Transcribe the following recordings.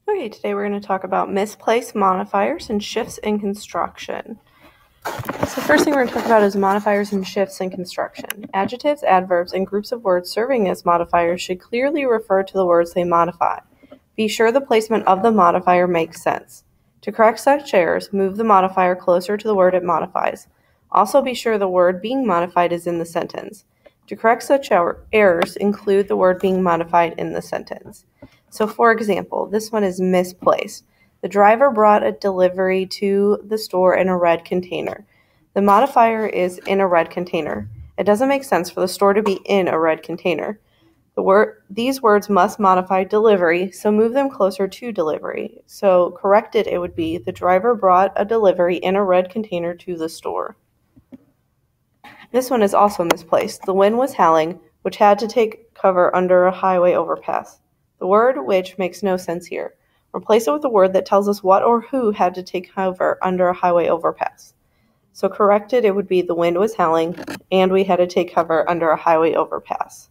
Okay, today we're going to talk about misplaced modifiers and shifts in construction. So first thing we're going to talk about is modifiers and shifts in construction. Adjectives, adverbs, and groups of words serving as modifiers should clearly refer to the words they modify. Be sure the placement of the modifier makes sense. To correct such errors, move the modifier closer to the word it modifies. Also be sure the word being modified is in the sentence. To correct such errors, include the word being modified in the sentence. So for example, this one is misplaced. The driver brought a delivery to the store in a red container. The modifier is in a red container. It doesn't make sense for the store to be in a red container. These words must modify delivery, so move them closer to delivery. So corrected, it would be the driver brought a delivery in a red container to the store. This one is also misplaced. The wind was howling, which had to take cover under a highway overpass. The word which makes no sense here. Replace it with a word that tells us what or who had to take cover under a highway overpass. So corrected, it would be the wind was howling and we had to take cover under a highway overpass.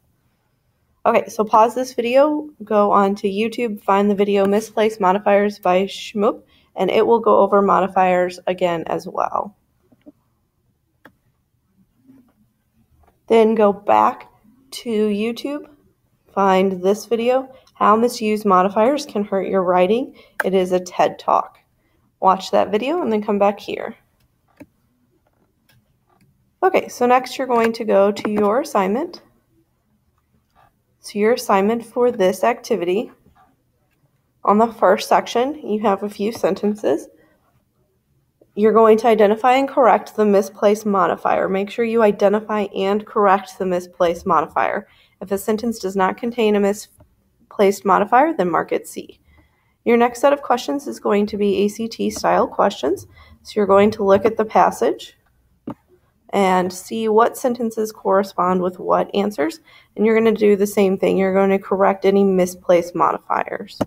Okay, so pause this video, go on to YouTube, find the video Misplaced Modifiers by Shmoop, and it will go over modifiers again as well. Then go back to YouTube, find this video, How Misused Modifiers Can Hurt Your Writing. It is a TED Talk. Watch that video and then come back here. Okay, so next you're going to go to your assignment. So your assignment for this activity, on the first section, you have a few sentences. You're going to identify and correct the misplaced modifier. Make sure you identify and correct the misplaced modifier. If a sentence does not contain a misplaced modifier, then mark it C. Your next set of questions is going to be ACT-style questions. So you're going to look at the passage and see what sentences correspond with what answers, and you're going to do the same thing. You're going to correct any misplaced modifiers.